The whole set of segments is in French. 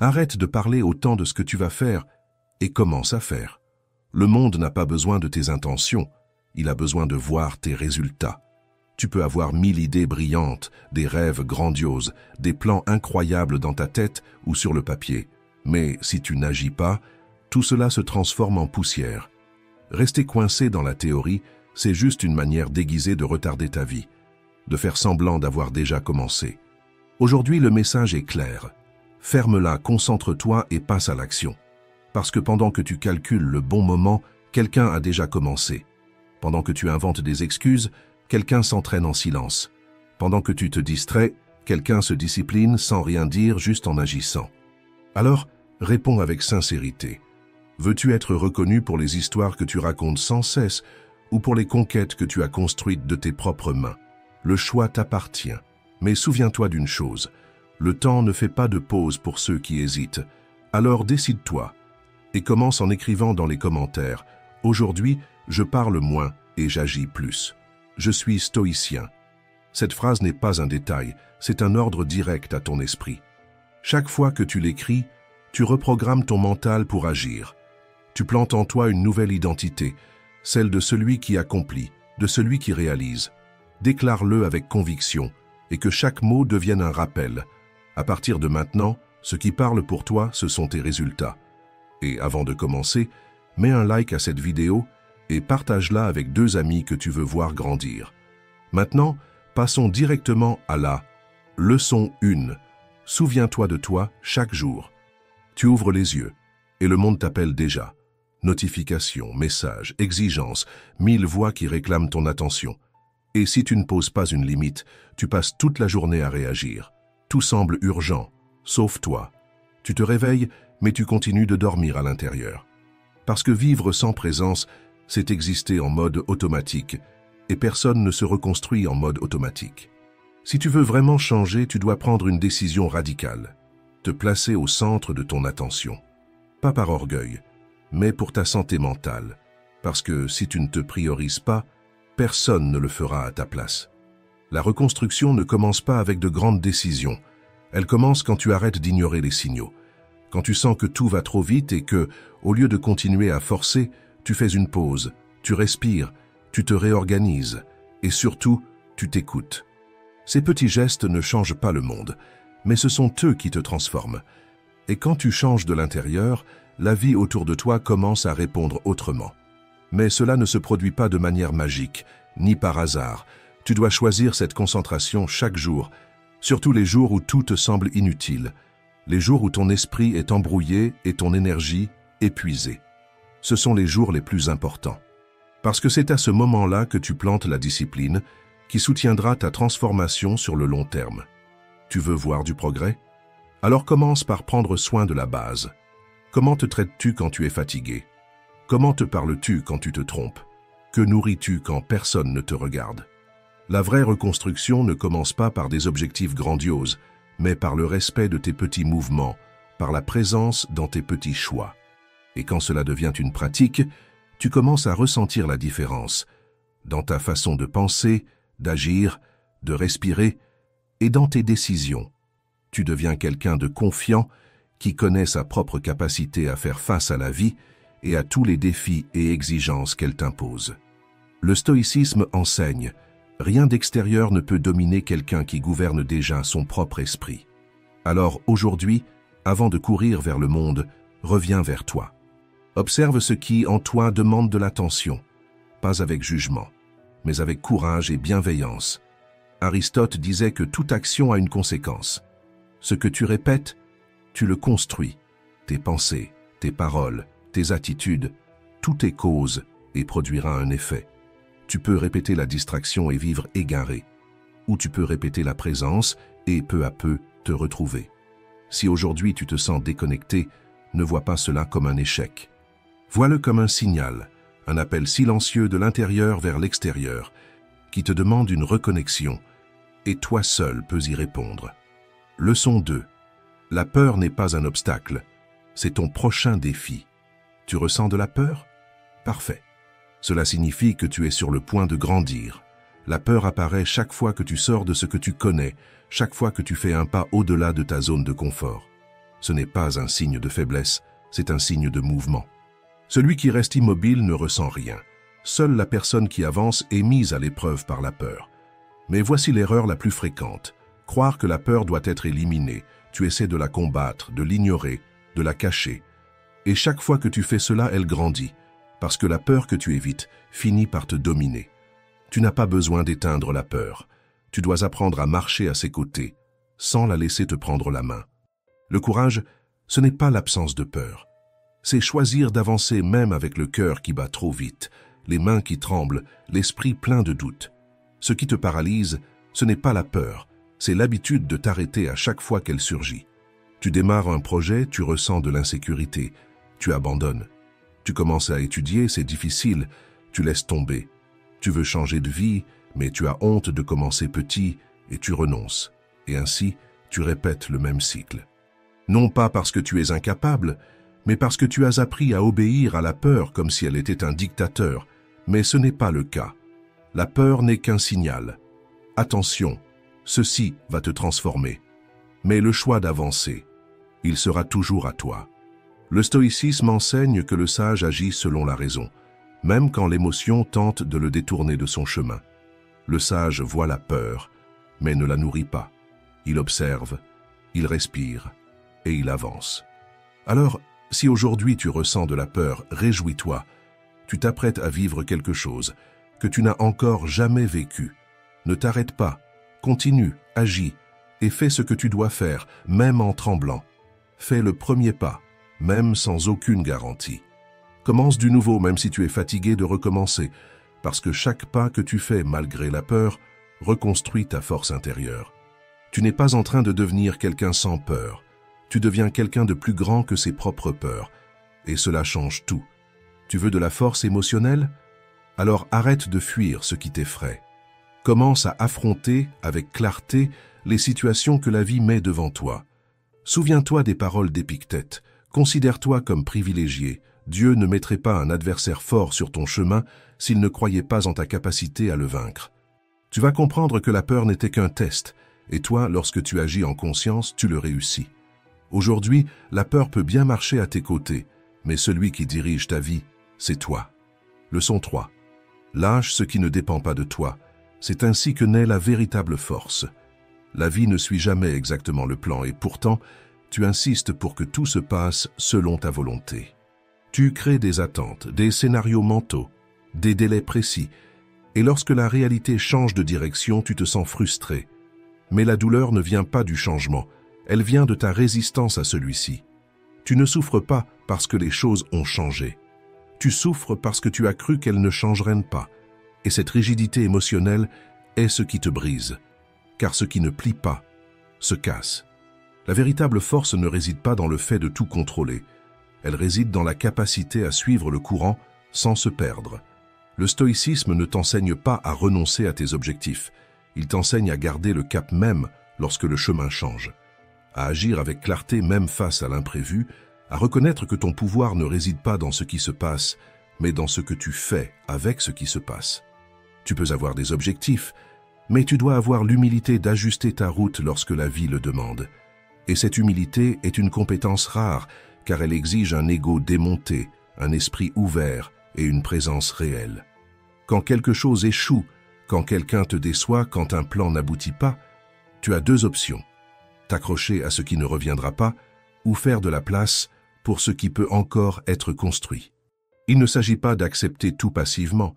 Arrête de parler autant de ce que tu vas faire et commence à faire. Le monde n'a pas besoin de tes intentions, il a besoin de voir tes résultats. Tu peux avoir 1000 idées brillantes, des rêves grandioses, des plans incroyables dans ta tête ou sur le papier. Mais si tu n'agis pas, tout cela se transforme en poussière. Rester coincé dans la théorie, c'est juste une manière déguisée de retarder ta vie, de faire semblant d'avoir déjà commencé. Aujourd'hui, le message est clair. Ferme-la, concentre-toi et passe à l'action. Parce que pendant que tu calcules le bon moment, quelqu'un a déjà commencé. Pendant que tu inventes des excuses, quelqu'un s'entraîne en silence. Pendant que tu te distrais, quelqu'un se discipline sans rien dire, juste en agissant. Alors, réponds avec sincérité. Veux-tu être reconnu pour les histoires que tu racontes sans cesse ou pour les conquêtes que tu as construites de tes propres mains? Le choix t'appartient. Mais souviens-toi d'une chose, le temps ne fait pas de pause pour ceux qui hésitent. Alors décide-toi et commence en écrivant dans les commentaires « Aujourd'hui, je parle moins et j'agis plus. Je suis stoïcien ». Cette phrase n'est pas un détail, c'est un ordre direct à ton esprit. Chaque fois que tu l'écris, tu reprogrammes ton mental pour agir. Tu plantes en toi une nouvelle identité, celle de celui qui accomplit, de celui qui réalise. Déclare-le avec conviction et que chaque mot devienne un rappel. À partir de maintenant, ce qui parle pour toi, ce sont tes résultats. Et avant de commencer, mets un like à cette vidéo et partage-la avec 2 amis que tu veux voir grandir. Maintenant, passons directement à la leçon 1. Souviens-toi de toi chaque jour. Tu ouvres les yeux et le monde t'appelle déjà. Notifications, messages, exigences, 1000 voix qui réclament ton attention. Et si tu ne poses pas une limite, tu passes toute la journée à réagir. Tout semble urgent, sauf toi. Tu te réveilles, mais tu continues de dormir à l'intérieur. Parce que vivre sans présence, c'est exister en mode automatique, et personne ne se reconstruit en mode automatique. Si tu veux vraiment changer, tu dois prendre une décision radicale. Te placer au centre de ton attention. Pas par orgueil, mais pour ta santé mentale. Parce que si tu ne te priorises pas, personne ne le fera à ta place. La reconstruction ne commence pas avec de grandes décisions. Elle commence quand tu arrêtes d'ignorer les signaux. Quand tu sens que tout va trop vite et que, au lieu de continuer à forcer, tu fais une pause, tu respires, tu te réorganises et surtout, tu t'écoutes. Ces petits gestes ne changent pas le monde, mais ce sont eux qui te transforment. Et quand tu changes de l'intérieur, la vie autour de toi commence à répondre autrement. Mais cela ne se produit pas de manière magique, ni par hasard. Tu dois choisir cette concentration chaque jour, surtout les jours où tout te semble inutile, les jours où ton esprit est embrouillé et ton énergie épuisée. Ce sont les jours les plus importants. Parce que c'est à ce moment-là que tu plantes la discipline qui soutiendra ta transformation sur le long terme. Tu veux voir du progrès? Alors commence par prendre soin de la base. Comment te traites-tu quand tu es fatigué? Comment te parles-tu quand tu te trompes? Que nourris-tu quand personne ne te regarde? La vraie reconstruction ne commence pas par des objectifs grandioses, mais par le respect de tes petits mouvements, par la présence dans tes petits choix. Et quand cela devient une pratique, tu commences à ressentir la différence dans ta façon de penser, d'agir, de respirer et dans tes décisions. Tu deviens quelqu'un de confiant qui connaît sa propre capacité à faire face à la vie et à tous les défis et exigences qu'elle t'impose. Le stoïcisme enseigne « Rien d'extérieur ne peut dominer quelqu'un qui gouverne déjà son propre esprit ». Alors aujourd'hui, avant de courir vers le monde, reviens vers toi. Observe ce qui, en toi, demande de l'attention, pas avec jugement, mais avec courage et bienveillance. Aristote disait que toute action a une conséquence. Ce que tu répètes, tu le construis. Tes pensées, tes paroles, tes attitudes, tout est cause et produira un effet. Tu peux répéter la distraction et vivre égaré, ou tu peux répéter la présence et peu à peu te retrouver. Si aujourd'hui tu te sens déconnecté, ne vois pas cela comme un échec. Vois-le comme un signal, un appel silencieux de l'intérieur vers l'extérieur, qui te demande une reconnexion, et toi seul peux y répondre. Leçon 2. La peur n'est pas un obstacle, c'est ton prochain défi. Tu ressens de la peur? Parfait. Cela signifie que tu es sur le point de grandir. La peur apparaît chaque fois que tu sors de ce que tu connais, chaque fois que tu fais un pas au-delà de ta zone de confort. Ce n'est pas un signe de faiblesse, c'est un signe de mouvement. Celui qui reste immobile ne ressent rien. Seule la personne qui avance est mise à l'épreuve par la peur. Mais voici l'erreur la plus fréquente. Croire que la peur doit être éliminée. Tu essaies de la combattre, de l'ignorer, de la cacher. Et chaque fois que tu fais cela, elle grandit. Parce que la peur que tu évites finit par te dominer. Tu n'as pas besoin d'éteindre la peur. Tu dois apprendre à marcher à ses côtés, sans la laisser te prendre la main. Le courage, ce n'est pas l'absence de peur. C'est choisir d'avancer même avec le cœur qui bat trop vite, les mains qui tremblent, l'esprit plein de doutes. Ce qui te paralyse, ce n'est pas la peur, c'est l'habitude de t'arrêter à chaque fois qu'elle surgit. Tu démarres un projet, tu ressens de l'insécurité, tu abandonnes. Tu commences à étudier, c'est difficile, tu laisses tomber. Tu veux changer de vie, mais tu as honte de commencer petit et tu renonces. Et ainsi, tu répètes le même cycle. Non pas parce que tu es incapable, mais parce que tu as appris à obéir à la peur comme si elle était un dictateur. Mais ce n'est pas le cas. La peur n'est qu'un signal. Attention, ceci va te transformer. Mais le choix d'avancer, il sera toujours à toi. Le stoïcisme enseigne que le sage agit selon la raison, même quand l'émotion tente de le détourner de son chemin. Le sage voit la peur, mais ne la nourrit pas. Il observe, il respire et il avance. Alors, si aujourd'hui tu ressens de la peur, réjouis-toi. Tu t'apprêtes à vivre quelque chose que tu n'as encore jamais vécu. Ne t'arrête pas, continue, agis et fais ce que tu dois faire, même en tremblant. Fais le premier pas, même sans aucune garantie. Commence du nouveau, même si tu es fatigué de recommencer, parce que chaque pas que tu fais malgré la peur reconstruit ta force intérieure. Tu n'es pas en train de devenir quelqu'un sans peur. Tu deviens quelqu'un de plus grand que ses propres peurs. Et cela change tout. Tu veux de la force émotionnelle? Alors arrête de fuir ce qui t'effraie. Commence à affronter avec clarté les situations que la vie met devant toi. Souviens-toi des paroles d'Épictète. Considère-toi comme privilégié. Dieu ne mettrait pas un adversaire fort sur ton chemin s'il ne croyait pas en ta capacité à le vaincre. Tu vas comprendre que la peur n'était qu'un test, et toi, lorsque tu agis en conscience, tu le réussis. Aujourd'hui, la peur peut bien marcher à tes côtés, mais celui qui dirige ta vie, c'est toi. Leçon 3. Lâche ce qui ne dépend pas de toi. C'est ainsi que naît la véritable force. La vie ne suit jamais exactement le plan et pourtant, tu insistes pour que tout se passe selon ta volonté. Tu crées des attentes, des scénarios mentaux, des délais précis, et lorsque la réalité change de direction, tu te sens frustré. Mais la douleur ne vient pas du changement, elle vient de ta résistance à celui-ci. Tu ne souffres pas parce que les choses ont changé. Tu souffres parce que tu as cru qu'elles ne changeraient pas. Et cette rigidité émotionnelle est ce qui te brise. Car ce qui ne plie pas se casse. La véritable force ne réside pas dans le fait de tout contrôler. Elle réside dans la capacité à suivre le courant sans se perdre. Le stoïcisme ne t'enseigne pas à renoncer à tes objectifs. Il t'enseigne à garder le cap même lorsque le chemin change. À agir avec clarté même face à l'imprévu, à reconnaître que ton pouvoir ne réside pas dans ce qui se passe, mais dans ce que tu fais avec ce qui se passe. Tu peux avoir des objectifs, mais tu dois avoir l'humilité d'ajuster ta route lorsque la vie le demande. Et cette humilité est une compétence rare, car elle exige un ego démonté, un esprit ouvert et une présence réelle. Quand quelque chose échoue, quand quelqu'un te déçoit, quand un plan n'aboutit pas, tu as deux options. T'accrocher à ce qui ne reviendra pas ou faire de la place pour ce qui peut encore être construit. Il ne s'agit pas d'accepter tout passivement.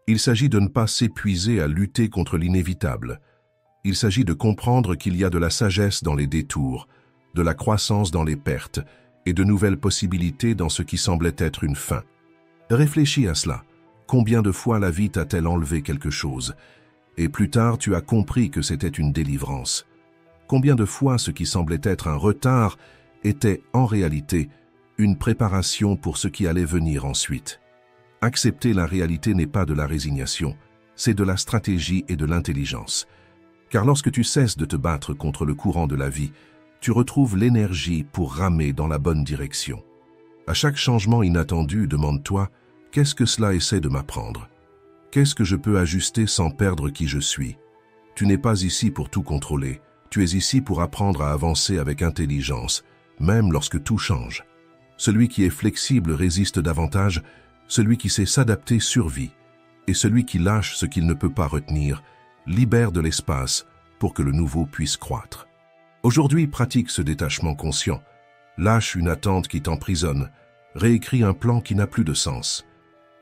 Il s'agit de ne pas s'épuiser à lutter contre l'inévitable. Il s'agit de comprendre qu'il y a de la sagesse dans les détours, de la croissance dans les pertes et de nouvelles possibilités dans ce qui semblait être une fin. Réfléchis à cela. Combien de fois la vie t'a-t-elle enlevé quelque chose? Et plus tard, tu as compris que c'était une délivrance. Combien de fois ce qui semblait être un retard était en réalité une préparation pour ce qui allait venir ensuite. Accepter la réalité n'est pas de la résignation, c'est de la stratégie et de l'intelligence. Car lorsque tu cesses de te battre contre le courant de la vie, tu retrouves l'énergie pour ramer dans la bonne direction. À chaque changement inattendu, demande-toi, qu'est-ce que cela essaie de m'apprendre? Qu'est-ce que je peux ajuster sans perdre qui je suis? Tu n'es pas ici pour tout contrôler, tu es ici pour apprendre à avancer avec intelligence, même lorsque tout change. Celui qui est flexible résiste davantage, celui qui sait s'adapter survit, et celui qui lâche ce qu'il ne peut pas retenir libère de l'espace pour que le nouveau puisse croître. Aujourd'hui, pratique ce détachement conscient. Lâche une attente qui t'emprisonne, réécris un plan qui n'a plus de sens.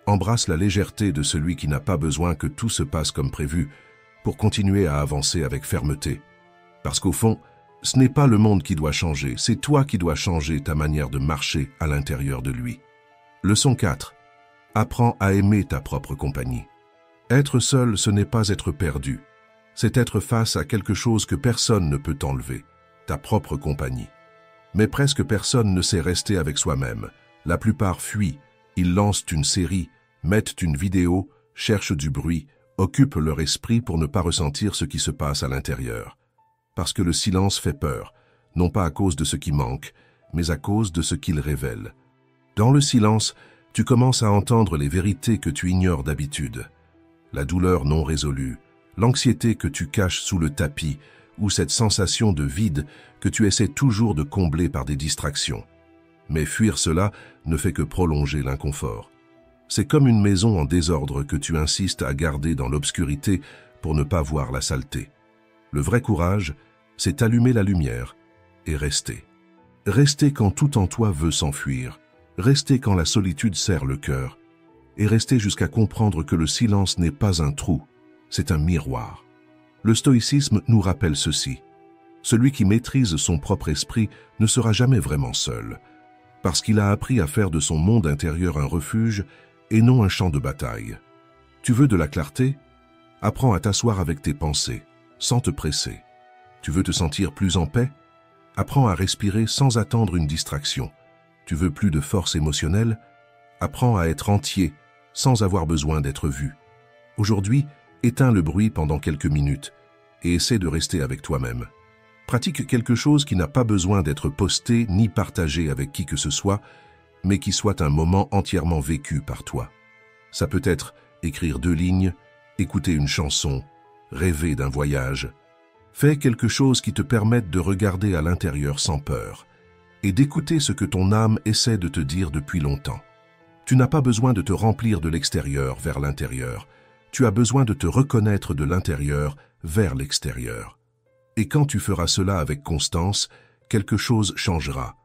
Embrasse la légèreté de celui qui n'a pas besoin que tout se passe comme prévu pour continuer à avancer avec fermeté. Parce qu'au fond, ce n'est pas le monde qui doit changer, c'est toi qui dois changer ta manière de marcher à l'intérieur de lui. Leçon 4. Apprends à aimer ta propre compagnie. Être seul, ce n'est pas être perdu. C'est être face à quelque chose que personne ne peut t'enlever, ta propre compagnie. Mais presque personne ne sait rester avec soi-même. La plupart fuient, ils lancent une série, mettent une vidéo, cherchent du bruit, occupent leur esprit pour ne pas ressentir ce qui se passe à l'intérieur. Parce que le silence fait peur, non pas à cause de ce qui manque, mais à cause de ce qu'il révèle. Dans le silence, tu commences à entendre les vérités que tu ignores d'habitude. La douleur non résolue, l'anxiété que tu caches sous le tapis, ou cette sensation de vide que tu essaies toujours de combler par des distractions. Mais fuir cela ne fait que prolonger l'inconfort. C'est comme une maison en désordre que tu insistes à garder dans l'obscurité pour ne pas voir la saleté. Le vrai courage, c'est allumer la lumière et rester. Rester quand tout en toi veut s'enfuir, rester quand la solitude serre le cœur, et rester jusqu'à comprendre que le silence n'est pas un trou, c'est un miroir. Le stoïcisme nous rappelle ceci. Celui qui maîtrise son propre esprit ne sera jamais vraiment seul, parce qu'il a appris à faire de son monde intérieur un refuge et non un champ de bataille. Tu veux de la clarté? Apprends à t'asseoir avec tes pensées, sans te presser. Tu veux te sentir plus en paix? Apprends à respirer sans attendre une distraction. Tu veux plus de force émotionnelle? Apprends à être entier, sans avoir besoin d'être vu. Aujourd'hui, éteins le bruit pendant quelques minutes et essaie de rester avec toi-même. Pratique quelque chose qui n'a pas besoin d'être posté ni partagé avec qui que ce soit, mais qui soit un moment entièrement vécu par toi. Ça peut être écrire 2 lignes, écouter une chanson, rêver d'un voyage. Fais quelque chose qui te permette de regarder à l'intérieur sans peur et d'écouter ce que ton âme essaie de te dire depuis longtemps. Tu n'as pas besoin de te remplir de l'extérieur vers l'intérieur. Tu as besoin de te reconnaître de l'intérieur vers l'extérieur. Et quand tu feras cela avec constance, quelque chose changera.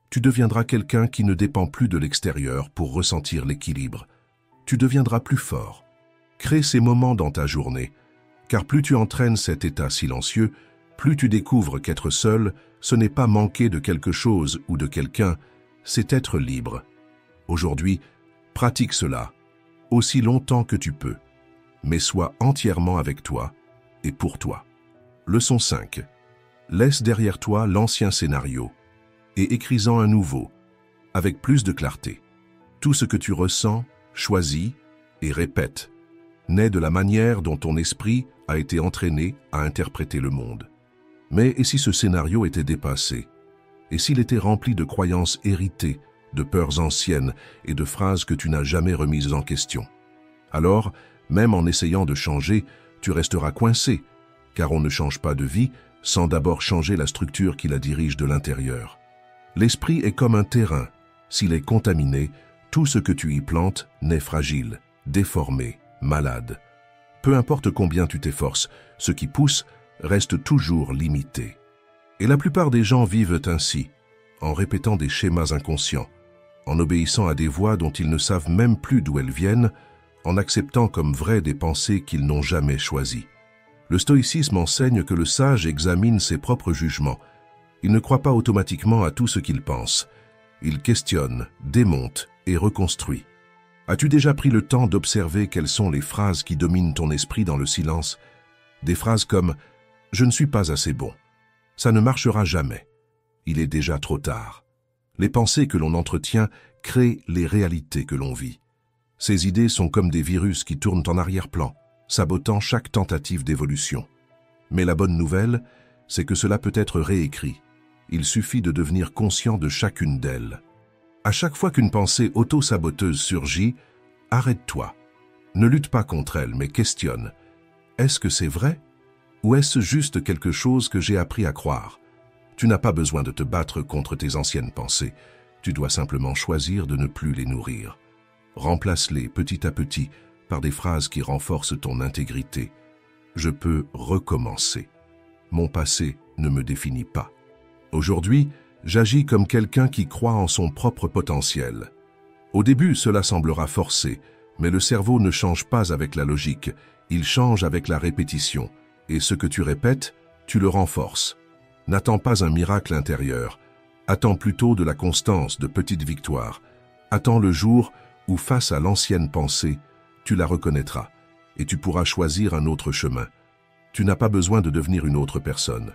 Tu deviendras quelqu'un qui ne dépend plus de l'extérieur pour ressentir l'équilibre. Tu deviendras plus fort. Crée ces moments dans ta journée, car plus tu entraînes cet état silencieux, plus tu découvres qu'être seul, ce n'est pas manquer de quelque chose ou de quelqu'un, c'est être libre. Aujourd'hui, pratique cela, aussi longtemps que tu peux, mais sois entièrement avec toi et pour toi. Leçon 5. Laisse derrière toi l'ancien scénario et écris-en un nouveau, avec plus de clarté. Tout ce que tu ressens, choisis et répète, naît de la manière dont ton esprit a été entraîné à interpréter le monde. Mais et si ce scénario était dépassé? Et s'il était rempli de croyances héritées, de peurs anciennes et de phrases que tu n'as jamais remises en question? Alors, même en essayant de changer, tu resteras coincé, car on ne change pas de vie sans d'abord changer la structure qui la dirige de l'intérieur. L'esprit est comme un terrain. S'il est contaminé, tout ce que tu y plantes naît fragile, déformé, malade. Peu importe combien tu t'efforces, ce qui pousse reste toujours limité. Et la plupart des gens vivent ainsi, en répétant des schémas inconscients, en obéissant à des voix dont ils ne savent même plus d'où elles viennent, en acceptant comme vraies des pensées qu'ils n'ont jamais choisies. Le stoïcisme enseigne que le sage examine ses propres jugements. Il ne croit pas automatiquement à tout ce qu'il pense. Il questionne, démonte et reconstruit. As-tu déjà pris le temps d'observer quelles sont les phrases qui dominent ton esprit dans le silence? Des phrases comme « Je ne suis pas assez bon »,« Ça ne marchera jamais »,« Il est déjà trop tard ». Les pensées que l'on entretient créent les réalités que l'on vit. Ces idées sont comme des virus qui tournent en arrière-plan, sabotant chaque tentative d'évolution. Mais la bonne nouvelle, c'est que cela peut être réécrit. Il suffit de devenir conscient de chacune d'elles. À chaque fois qu'une pensée auto-saboteuse surgit, arrête-toi. Ne lutte pas contre elle, mais questionne. Est-ce que c'est vrai? Ou est-ce juste quelque chose que j'ai appris à croire? Tu n'as pas besoin de te battre contre tes anciennes pensées. Tu dois simplement choisir de ne plus les nourrir. Remplace-les petit à petit par des phrases qui renforcent ton intégrité. Je peux recommencer. Mon passé ne me définit pas. Aujourd'hui, j'agis comme quelqu'un qui croit en son propre potentiel. Au début, cela semblera forcé, mais le cerveau ne change pas avec la logique, il change avec la répétition. Et ce que tu répètes, tu le renforces. N'attends pas un miracle intérieur. Attends plutôt de la constance, de petites victoires. Attends le jour où, face à l'ancienne pensée, tu la reconnaîtras et tu pourras choisir un autre chemin. Tu n'as pas besoin de devenir une autre personne.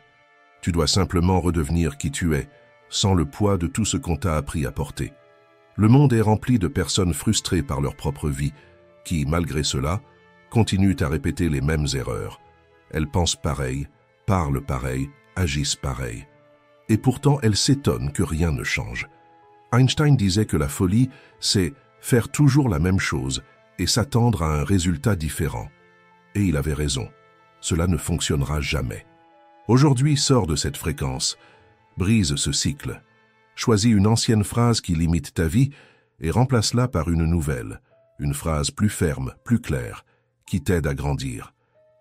Tu dois simplement redevenir qui tu es, sans le poids de tout ce qu'on t'a appris à porter. Le monde est rempli de personnes frustrées par leur propre vie, qui, malgré cela, continuent à répéter les mêmes erreurs. Elles pensent pareil, parlent pareil, agissent pareil. Et pourtant, elles s'étonnent que rien ne change. Einstein disait que la folie, c'est faire toujours la même chose et s'attendre à un résultat différent. Et il avait raison. Cela ne fonctionnera jamais. Aujourd'hui, sors de cette fréquence. Brise ce cycle. Choisis une ancienne phrase qui limite ta vie et remplace-la par une nouvelle, une phrase plus ferme, plus claire, qui t'aide à grandir.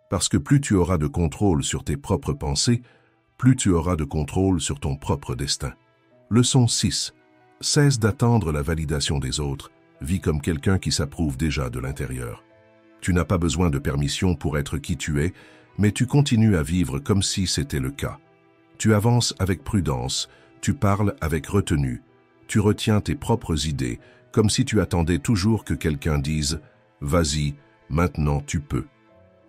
Parce que plus tu auras de contrôle sur tes propres pensées, plus tu auras de contrôle sur ton propre destin. Leçon 6. Cesse d'attendre la validation des autres. Vis comme quelqu'un qui s'approuve déjà de l'intérieur. Tu n'as pas besoin de permission pour être qui tu es, mais tu continues à vivre comme si c'était le cas. Tu avances avec prudence, tu parles avec retenue, tu retiens tes propres idées, comme si tu attendais toujours que quelqu'un dise « Vas-y, maintenant tu peux ».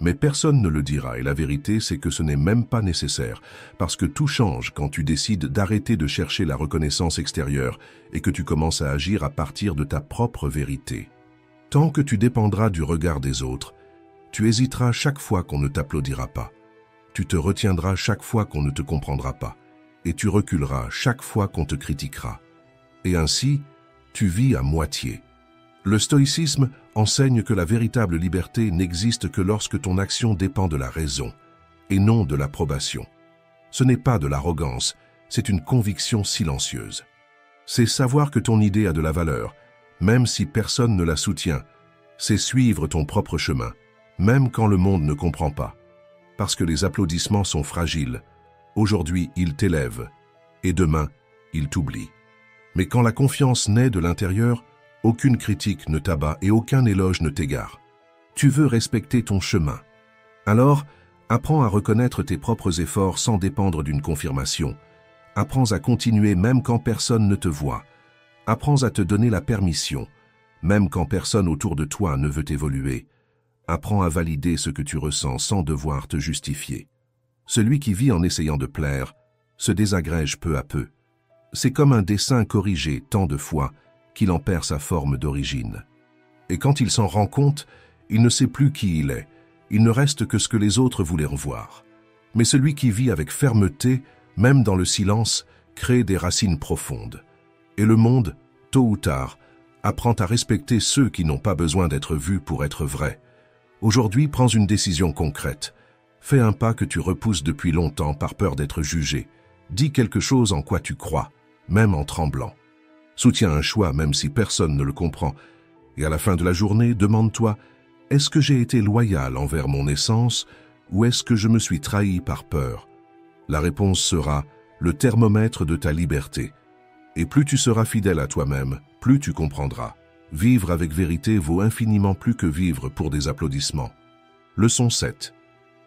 Mais personne ne le dira et la vérité c'est que ce n'est même pas nécessaire, parce que tout change quand tu décides d'arrêter de chercher la reconnaissance extérieure et que tu commences à agir à partir de ta propre vérité. Tant que tu dépendras du regard des autres, tu hésiteras chaque fois qu'on ne t'applaudira pas. Tu te retiendras chaque fois qu'on ne te comprendra pas. Et tu reculeras chaque fois qu'on te critiquera. Et ainsi, tu vis à moitié. Le stoïcisme enseigne que la véritable liberté n'existe que lorsque ton action dépend de la raison, et non de l'approbation. Ce n'est pas de l'arrogance, c'est une conviction silencieuse. C'est savoir que ton idée a de la valeur, même si personne ne la soutient. C'est suivre ton propre chemin, même quand le monde ne comprend pas. Parce que les applaudissements sont fragiles. Aujourd'hui, ils t'élèvent, et demain, ils t'oublient. Mais quand la confiance naît de l'intérieur, aucune critique ne t'abat et aucun éloge ne t'égare. Tu veux respecter ton chemin. Alors, apprends à reconnaître tes propres efforts sans dépendre d'une confirmation. Apprends à continuer même quand personne ne te voit. Apprends à te donner la permission, même quand personne autour de toi ne veut évoluer. Apprends à valider ce que tu ressens sans devoir te justifier. Celui qui vit en essayant de plaire se désagrège peu à peu. C'est comme un dessin corrigé tant de fois qu'il en perd sa forme d'origine. Et quand il s'en rend compte, il ne sait plus qui il est. Il ne reste que ce que les autres voulaient revoir. Mais celui qui vit avec fermeté, même dans le silence, crée des racines profondes. Et le monde, tôt ou tard, apprend à respecter ceux qui n'ont pas besoin d'être vus pour être vrais. Aujourd'hui, prends une décision concrète. Fais un pas que tu repousses depuis longtemps par peur d'être jugé. Dis quelque chose en quoi tu crois, même en tremblant. Soutiens un choix même si personne ne le comprend. Et à la fin de la journée, demande-toi, est-ce que j'ai été loyal envers mon essence ou est-ce que je me suis trahi par peur? La réponse sera le thermomètre de ta liberté. Et plus tu seras fidèle à toi-même, plus tu comprendras. Vivre avec vérité vaut infiniment plus que vivre pour des applaudissements. Leçon 7.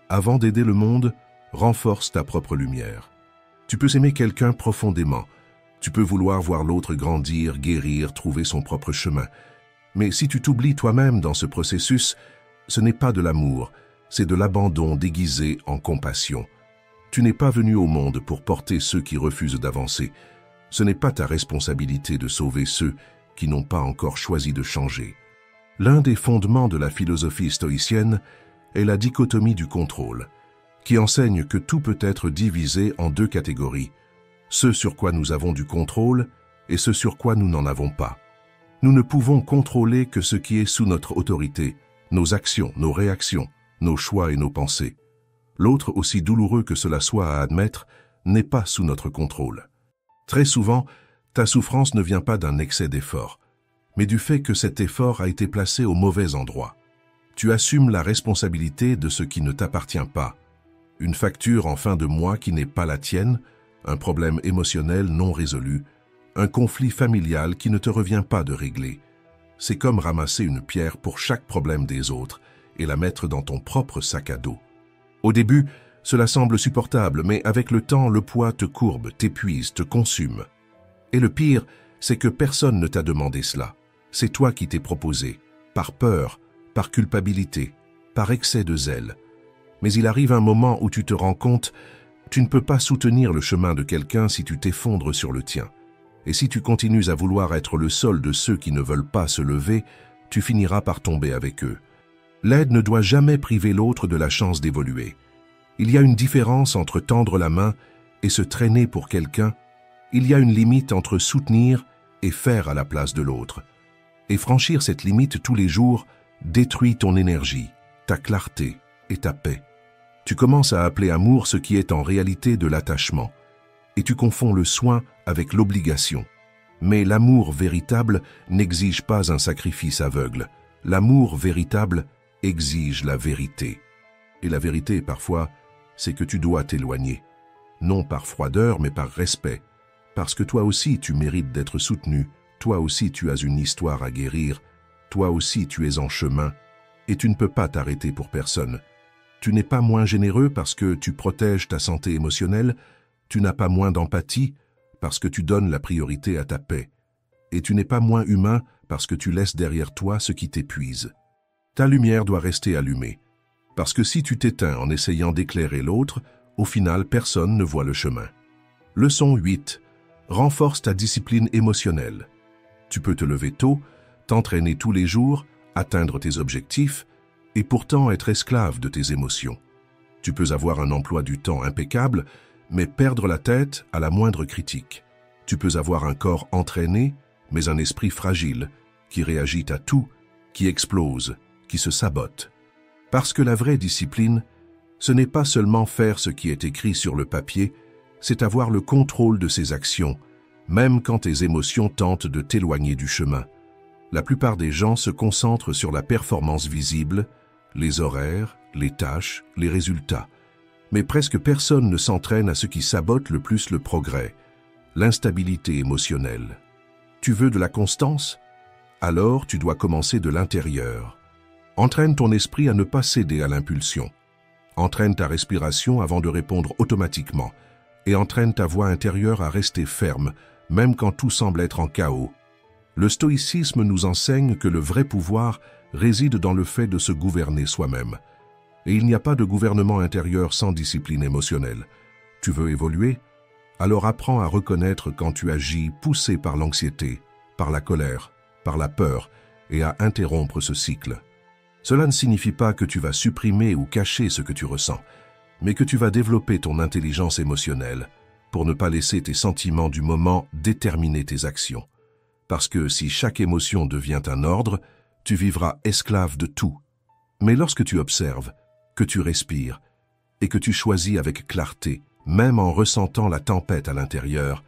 Avant d'aider le monde, renforce ta propre lumière. Tu peux aimer quelqu'un profondément. Tu peux vouloir voir l'autre grandir, guérir, trouver son propre chemin. Mais si tu t'oublies toi-même dans ce processus, ce n'est pas de l'amour, c'est de l'abandon déguisé en compassion. Tu n'es pas venu au monde pour porter ceux qui refusent d'avancer. Ce n'est pas ta responsabilité de sauver ceux qui n'ont pas encore choisi de changer. L'un des fondements de la philosophie stoïcienne est la dichotomie du contrôle, qui enseigne que tout peut être divisé en deux catégories, ce sur quoi nous avons du contrôle et ce sur quoi nous n'en avons pas. Nous ne pouvons contrôler que ce qui est sous notre autorité, nos actions, nos réactions, nos choix et nos pensées. L'autre, aussi douloureux que cela soit à admettre, n'est pas sous notre contrôle. Très souvent, ta souffrance ne vient pas d'un excès d'effort, mais du fait que cet effort a été placé au mauvais endroit. Tu assumes la responsabilité de ce qui ne t'appartient pas. Une facture en fin de mois qui n'est pas la tienne, un problème émotionnel non résolu, un conflit familial qui ne te revient pas de régler. C'est comme ramasser une pierre pour chaque problème des autres et la mettre dans ton propre sac à dos. Au début, cela semble supportable, mais avec le temps, le poids te courbe, t'épuise, te consume. Et le pire, c'est que personne ne t'a demandé cela. C'est toi qui t'es proposé, par peur, par culpabilité, par excès de zèle. Mais il arrive un moment où tu te rends compte, tu ne peux pas soutenir le chemin de quelqu'un si tu t'effondres sur le tien. Et si tu continues à vouloir être le seul de ceux qui ne veulent pas se lever, tu finiras par tomber avec eux. L'aide ne doit jamais priver l'autre de la chance d'évoluer. Il y a une différence entre tendre la main et se traîner pour quelqu'un. Il y a une limite entre soutenir et faire à la place de l'autre. Et franchir cette limite tous les jours détruit ton énergie, ta clarté et ta paix. Tu commences à appeler amour ce qui est en réalité de l'attachement. Et tu confonds le soin avec l'obligation. Mais l'amour véritable n'exige pas un sacrifice aveugle. L'amour véritable exige la vérité. Et la vérité, parfois, c'est que tu dois t'éloigner. Non par froideur, mais par respect. Parce que toi aussi, tu mérites d'être soutenu. Toi aussi, tu as une histoire à guérir. Toi aussi, tu es en chemin. Et tu ne peux pas t'arrêter pour personne. Tu n'es pas moins généreux parce que tu protèges ta santé émotionnelle. Tu n'as pas moins d'empathie parce que tu donnes la priorité à ta paix. Et tu n'es pas moins humain parce que tu laisses derrière toi ce qui t'épuise. Ta lumière doit rester allumée. Parce que si tu t'éteins en essayant d'éclairer l'autre, au final, personne ne voit le chemin. Leçon 8. Renforce ta discipline émotionnelle. Tu peux te lever tôt, t'entraîner tous les jours, atteindre tes objectifs, et pourtant être esclave de tes émotions. Tu peux avoir un emploi du temps impeccable, mais perdre la tête à la moindre critique. Tu peux avoir un corps entraîné, mais un esprit fragile, qui réagit à tout, qui explose, qui se sabote. Parce que la vraie discipline, ce n'est pas seulement faire ce qui est écrit sur le papier, c'est avoir le contrôle de ses actions, même quand tes émotions tentent de t'éloigner du chemin. La plupart des gens se concentrent sur la performance visible, les horaires, les tâches, les résultats. Mais presque personne ne s'entraîne à ce qui sabote le plus le progrès, l'instabilité émotionnelle. Tu veux de la constance? Alors tu dois commencer de l'intérieur. Entraîne ton esprit à ne pas céder à l'impulsion. Entraîne ta respiration avant de répondre automatiquement et entraîne ta voix intérieure à rester ferme, même quand tout semble être en chaos. Le stoïcisme nous enseigne que le vrai pouvoir réside dans le fait de se gouverner soi-même. Et il n'y a pas de gouvernement intérieur sans discipline émotionnelle. Tu veux évoluer? Alors apprends à reconnaître quand tu agis poussé par l'anxiété, par la colère, par la peur, et à interrompre ce cycle. Cela ne signifie pas que tu vas supprimer ou cacher ce que tu ressens, mais que tu vas développer ton intelligence émotionnelle pour ne pas laisser tes sentiments du moment déterminer tes actions. Parce que si chaque émotion devient un ordre, tu vivras esclave de tout. Mais lorsque tu observes, que tu respires et que tu choisis avec clarté, même en ressentant la tempête à l'intérieur,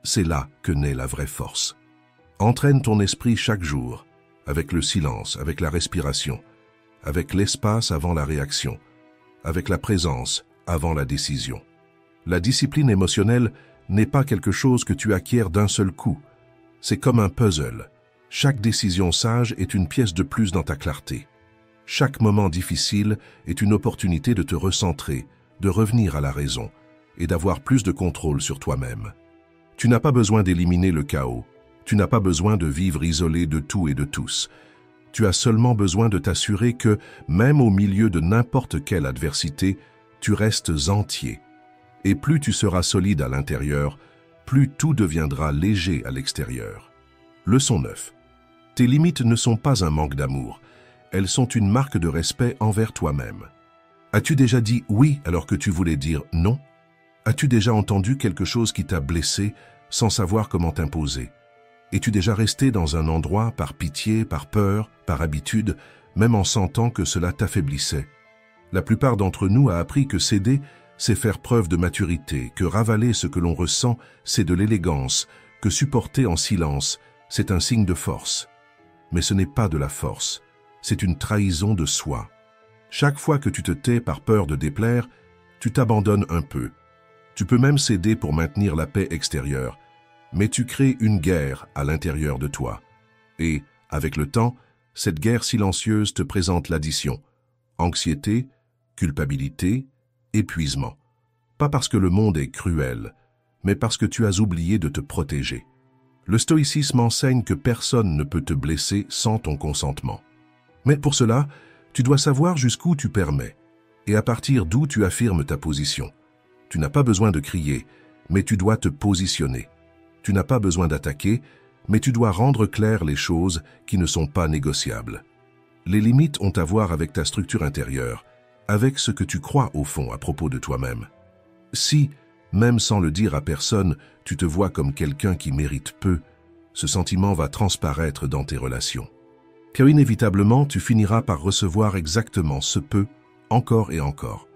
c'est là que naît la vraie force. Entraîne ton esprit chaque jour, avec le silence, avec la respiration, avec l'espace avant la réaction, avec la présence avant la décision. La discipline émotionnelle n'est pas quelque chose que tu acquiers d'un seul coup. C'est comme un puzzle. Chaque décision sage est une pièce de plus dans ta clarté. Chaque moment difficile est une opportunité de te recentrer, de revenir à la raison et d'avoir plus de contrôle sur toi-même. Tu n'as pas besoin d'éliminer le chaos. Tu n'as pas besoin de vivre isolé de tout et de tous. Tu as seulement besoin de t'assurer que, même au milieu de n'importe quelle adversité, tu restes entier. Et plus tu seras solide à l'intérieur, plus tout deviendra léger à l'extérieur. Leçon 9. Tes limites ne sont pas un manque d'amour. Elles sont une marque de respect envers toi-même. As-tu déjà dit oui alors que tu voulais dire non? As-tu déjà entendu quelque chose qui t'a blessé sans savoir comment t'imposer? Es-tu déjà resté dans un endroit par pitié, par peur, par habitude, même en sentant que cela t'affaiblissait? La plupart d'entre nous a appris que céder, c'est faire preuve de maturité, que ravaler ce que l'on ressent, c'est de l'élégance, que supporter en silence, c'est un signe de force. Mais ce n'est pas de la force, c'est une trahison de soi. Chaque fois que tu te tais par peur de déplaire, tu t'abandonnes un peu. Tu peux même céder pour maintenir la paix extérieure, mais tu crées une guerre à l'intérieur de toi. Et, avec le temps, cette guerre silencieuse te présente l'addition. Anxiété, culpabilité, épuisement. Pas parce que le monde est cruel, mais parce que tu as oublié de te protéger. Le stoïcisme enseigne que personne ne peut te blesser sans ton consentement. Mais pour cela, tu dois savoir jusqu'où tu permets, et à partir d'où tu affirmes ta position. Tu n'as pas besoin de crier, mais tu dois te positionner. Tu n'as pas besoin d'attaquer, mais tu dois rendre claires les choses qui ne sont pas négociables. Les limites ont à voir avec ta structure intérieure, avec ce que tu crois au fond à propos de toi-même. Si, même sans le dire à personne, tu te vois comme quelqu'un qui mérite peu, ce sentiment va transparaître dans tes relations. Car inévitablement, tu finiras par recevoir exactement ce peu, encore et encore.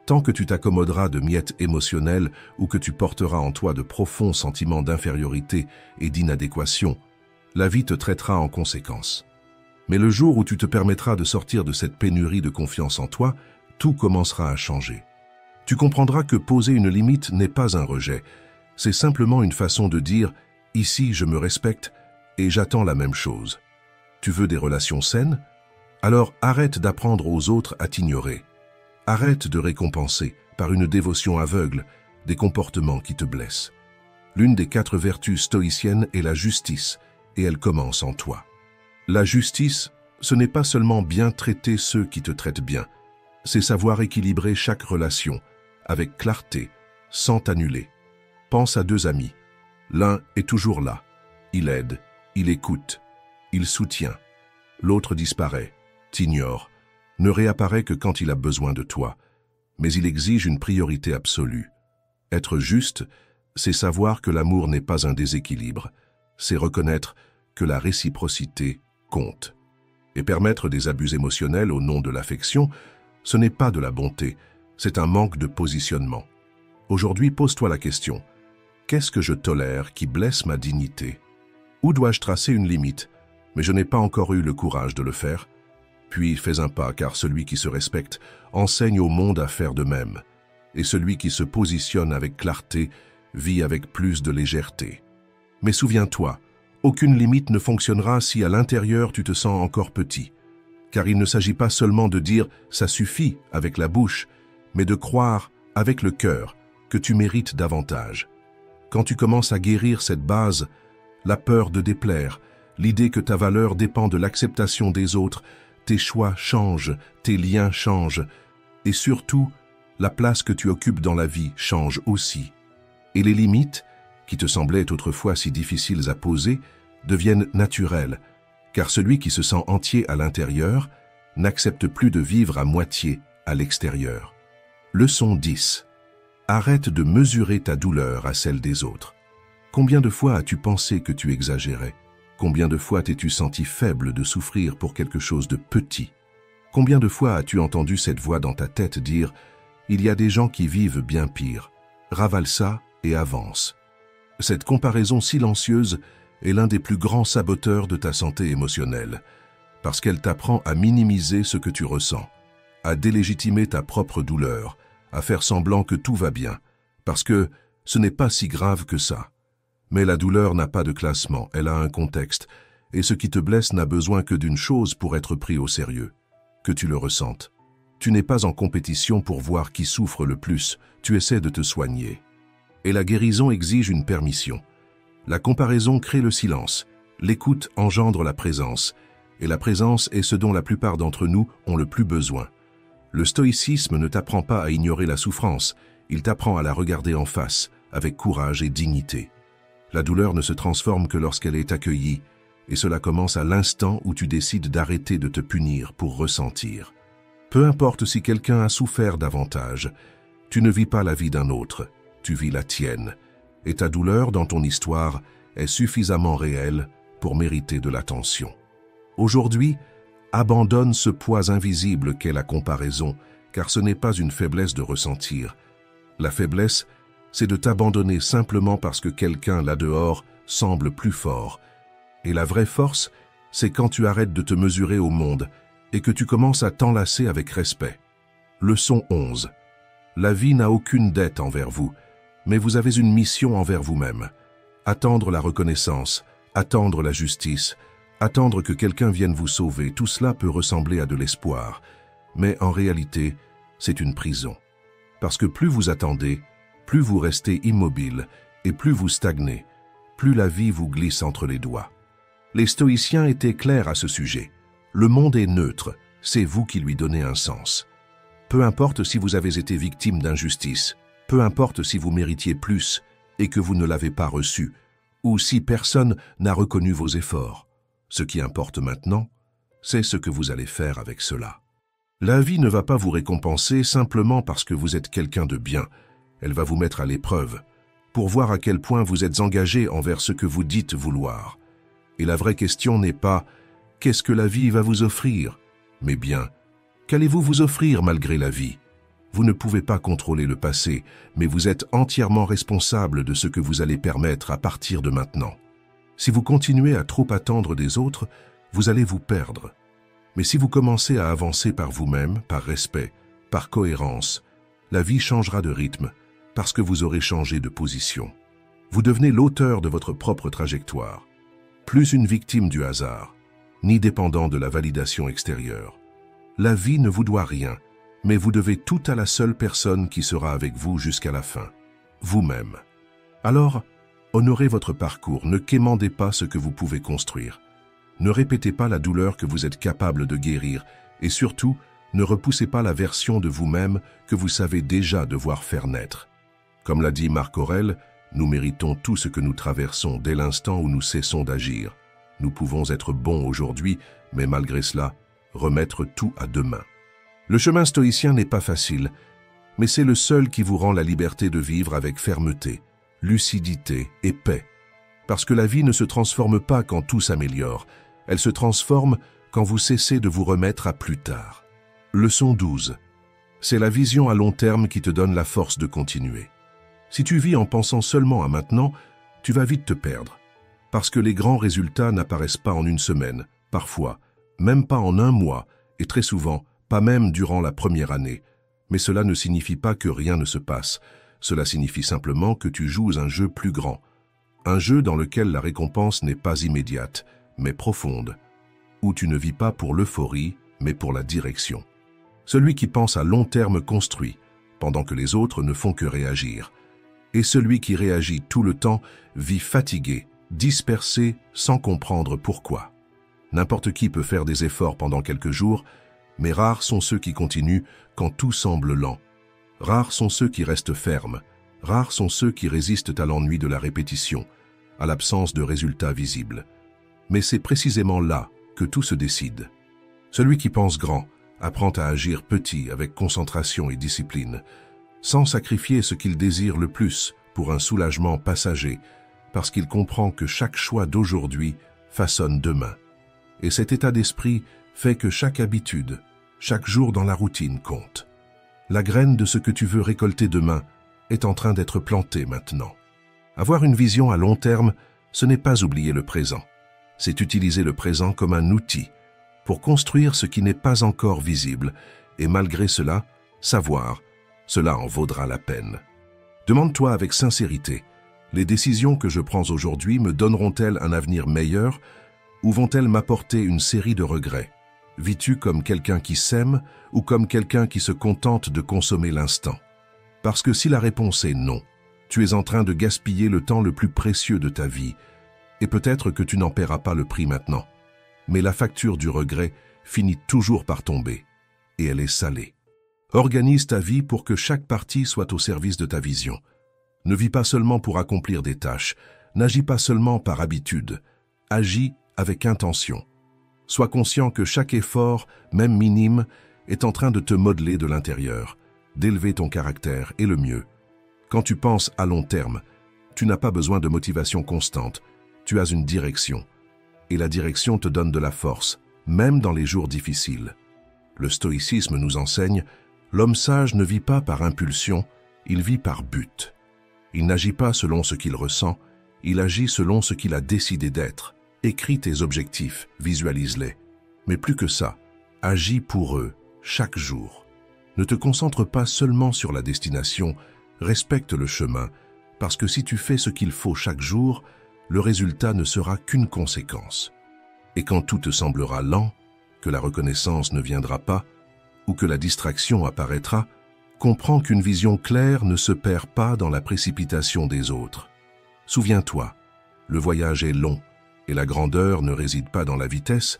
Tant que tu t'accommoderas de miettes émotionnelles ou que tu porteras en toi de profonds sentiments d'infériorité et d'inadéquation, la vie te traitera en conséquence. Mais le jour où tu te permettras de sortir de cette pénurie de confiance en toi, tout commencera à changer. Tu comprendras que poser une limite n'est pas un rejet, c'est simplement une façon de dire « ici je me respecte et j'attends la même chose ». Tu veux des relations saines? Alors arrête d'apprendre aux autres à t'ignorer. Arrête de récompenser, par une dévotion aveugle, des comportements qui te blessent. L'une des 4 vertus stoïciennes est la justice, et elle commence en toi. La justice, ce n'est pas seulement bien traiter ceux qui te traitent bien, c'est savoir équilibrer chaque relation, avec clarté, sans t'annuler. Pense à 2 amis. L'un est toujours là. Il aide, il écoute, il soutient. L'autre disparaît, t'ignore, ne réapparaît que quand il a besoin de toi. Mais il exige une priorité absolue. Être juste, c'est savoir que l'amour n'est pas un déséquilibre. C'est reconnaître que la réciprocité compte. Et permettre des abus émotionnels au nom de l'affection, ce n'est pas de la bonté, c'est un manque de positionnement. Aujourd'hui, pose-toi la question. Qu'est-ce que je tolère qui blesse ma dignité? Où dois-je tracer une limite? Mais je n'ai pas encore eu le courage de le faire. Puis fais un pas, car celui qui se respecte enseigne au monde à faire de même. Et celui qui se positionne avec clarté vit avec plus de légèreté. Mais souviens-toi, aucune limite ne fonctionnera si à l'intérieur tu te sens encore petit. Car il ne s'agit pas seulement de dire « ça suffit » avec la bouche, mais de croire avec le cœur que tu mérites davantage. Quand tu commences à guérir cette base, la peur de déplaire, l'idée que ta valeur dépend de l'acceptation des autres, tes choix changent, tes liens changent, et surtout, la place que tu occupes dans la vie change aussi. Et les limites, qui te semblaient autrefois si difficiles à poser, deviennent naturelles, car celui qui se sent entier à l'intérieur n'accepte plus de vivre à moitié à l'extérieur. Leçon 10. Arrête de mesurer ta douleur à celle des autres. Combien de fois as-tu pensé que tu exagérais? Combien de fois t'es-tu senti faible de souffrir pour quelque chose de petit? Combien de fois as-tu entendu cette voix dans ta tête dire « Il y a des gens qui vivent bien pire, ravale ça et avance ». Cette comparaison silencieuse est l'un des plus grands saboteurs de ta santé émotionnelle, parce qu'elle t'apprend à minimiser ce que tu ressens, à délégitimer ta propre douleur, à faire semblant que tout va bien, parce que ce n'est pas si grave que ça. Mais la douleur n'a pas de classement, elle a un contexte, et ce qui te blesse n'a besoin que d'une chose pour être pris au sérieux, que tu le ressentes. Tu n'es pas en compétition pour voir qui souffre le plus, tu essaies de te soigner. Et la guérison exige une permission. La comparaison crée le silence, l'écoute engendre la présence, et la présence est ce dont la plupart d'entre nous ont le plus besoin. Le stoïcisme ne t'apprend pas à ignorer la souffrance, il t'apprend à la regarder en face, avec courage et dignité. La douleur ne se transforme que lorsqu'elle est accueillie, et cela commence à l'instant où tu décides d'arrêter de te punir pour ressentir. Peu importe si quelqu'un a souffert davantage, tu ne vis pas la vie d'un autre, tu vis la tienne, et ta douleur dans ton histoire est suffisamment réelle pour mériter de l'attention. Aujourd'hui, abandonne ce poids invisible qu'est la comparaison, car ce n'est pas une faiblesse de ressentir, La faiblesse, c'est de t'abandonner simplement parce que quelqu'un là dehors semble plus fort. Et la vraie force, c'est quand tu arrêtes de te mesurer au monde et que tu commences à t'enlacer avec respect. Leçon 11. La vie n'a aucune dette envers vous, mais vous avez une mission envers vous-même. Attendre la reconnaissance, attendre la justice, attendre que quelqu'un vienne vous sauver, tout cela peut ressembler à de l'espoir. Mais en réalité, c'est une prison. Parce que plus vous attendez, plus vous restez immobile et plus vous stagnez, plus la vie vous glisse entre les doigts. Les stoïciens étaient clairs à ce sujet. Le monde est neutre, c'est vous qui lui donnez un sens. Peu importe si vous avez été victime d'injustice, peu importe si vous méritiez plus et que vous ne l'avez pas reçu, ou si personne n'a reconnu vos efforts. Ce qui importe maintenant, c'est ce que vous allez faire avec cela. La vie ne va pas vous récompenser simplement parce que vous êtes quelqu'un de bien. Elle va vous mettre à l'épreuve, pour voir à quel point vous êtes engagé envers ce que vous dites vouloir. Et la vraie question n'est pas « qu'est-ce que la vie va vous offrir ?» mais bien « qu'allez-vous vous offrir malgré la vie ?» Vous ne pouvez pas contrôler le passé, mais vous êtes entièrement responsable de ce que vous allez permettre à partir de maintenant. Si vous continuez à trop attendre des autres, vous allez vous perdre. Mais si vous commencez à avancer par vous-même, par respect, par cohérence, la vie changera de rythme parce que vous aurez changé de position. Vous devenez l'auteur de votre propre trajectoire, plus une victime du hasard, ni dépendant de la validation extérieure. La vie ne vous doit rien, mais vous devez tout à la seule personne qui sera avec vous jusqu'à la fin, vous-même. Alors, honorez votre parcours, ne quémandez pas ce que vous pouvez construire. Ne répétez pas la douleur que vous êtes capable de guérir et surtout, ne repoussez pas la version de vous-même que vous savez déjà devoir faire naître. Comme l'a dit Marc Aurèle, nous méritons tout ce que nous traversons dès l'instant où nous cessons d'agir. Nous pouvons être bons aujourd'hui, mais malgré cela, remettre tout à demain. Le chemin stoïcien n'est pas facile, mais c'est le seul qui vous rend la liberté de vivre avec fermeté, lucidité et paix. Parce que la vie ne se transforme pas quand tout s'améliore, elle se transforme quand vous cessez de vous remettre à plus tard. Leçon 12. C'est la vision à long terme qui te donne la force de continuer. Si tu vis en pensant seulement à maintenant, tu vas vite te perdre. Parce que les grands résultats n'apparaissent pas en une semaine, parfois, même pas en un mois, et très souvent, pas même durant la première année. Mais cela ne signifie pas que rien ne se passe. Cela signifie simplement que tu joues un jeu plus grand. Un jeu dans lequel la récompense n'est pas immédiate, mais profonde. Où tu ne vis pas pour l'euphorie, mais pour la direction. Celui qui pense à long terme construit, pendant que les autres ne font que réagir. Et celui qui réagit tout le temps vit fatigué, dispersé, sans comprendre pourquoi. N'importe qui peut faire des efforts pendant quelques jours, mais rares sont ceux qui continuent quand tout semble lent. Rares sont ceux qui restent fermes. Rares sont ceux qui résistent à l'ennui de la répétition, à l'absence de résultats visibles. Mais c'est précisément là que tout se décide. Celui qui pense grand apprend à agir petit avec concentration et discipline, sans sacrifier ce qu'il désire le plus pour un soulagement passager, parce qu'il comprend que chaque choix d'aujourd'hui façonne demain. Et cet état d'esprit fait que chaque habitude, chaque jour dans la routine compte. La graine de ce que tu veux récolter demain est en train d'être plantée maintenant. Avoir une vision à long terme, ce n'est pas oublier le présent. C'est utiliser le présent comme un outil pour construire ce qui n'est pas encore visible et malgré cela, savoir, cela en vaudra la peine. Demande-toi avec sincérité, les décisions que je prends aujourd'hui me donneront-elles un avenir meilleur ou vont-elles m'apporter une série de regrets? Vis-tu comme quelqu'un qui sème ou comme quelqu'un qui se contente de consommer l'instant? Parce que si la réponse est non, tu es en train de gaspiller le temps le plus précieux de ta vie et peut-être que tu n'en paieras pas le prix maintenant. Mais la facture du regret finit toujours par tomber et elle est salée. Organise ta vie pour que chaque partie soit au service de ta vision. Ne vis pas seulement pour accomplir des tâches, n'agis pas seulement par habitude, agis avec intention. Sois conscient que chaque effort, même minime, est en train de te modeler de l'intérieur, d'élever ton caractère et le mieux. Quand tu penses à long terme, tu n'as pas besoin de motivation constante, tu as une direction. Et la direction te donne de la force, même dans les jours difficiles. Le stoïcisme nous enseigne, l'homme sage ne vit pas par impulsion, Il vit par but. Il n'agit pas selon ce qu'il ressent, il agit selon ce qu'il a décidé d'être. Écris tes objectifs, visualise-les. Mais plus que ça, agis pour eux, chaque jour. Ne te concentre pas seulement sur la destination, respecte le chemin, parce que si tu fais ce qu'il faut chaque jour, le résultat ne sera qu'une conséquence. Et quand tout te semblera lent, que la reconnaissance ne viendra pas, ou que la distraction apparaîtra, comprends qu'une vision claire ne se perd pas dans la précipitation des autres. Souviens-toi, le voyage est long, et la grandeur ne réside pas dans la vitesse,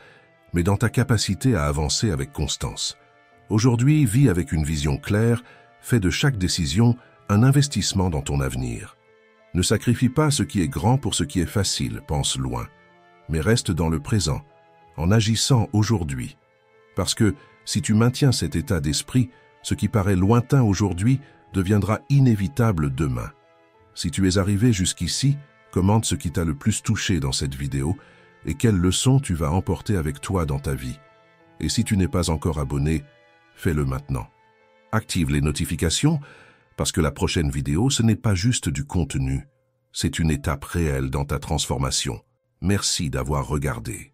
mais dans ta capacité à avancer avec constance. Aujourd'hui, vis avec une vision claire, fais de chaque décision un investissement dans ton avenir. Ne sacrifie pas ce qui est grand pour ce qui est facile, pense loin, mais reste dans le présent, en agissant aujourd'hui. Parce que si tu maintiens cet état d'esprit, ce qui paraît lointain aujourd'hui deviendra inévitable demain. Si tu es arrivé jusqu'ici, commente ce qui t'a le plus touché dans cette vidéo et quelle leçon tu vas emporter avec toi dans ta vie. Et si tu n'es pas encore abonné, fais-le maintenant. Active les notifications parce que la prochaine vidéo, ce n'est pas juste du contenu, c'est une étape réelle dans ta transformation. Merci d'avoir regardé.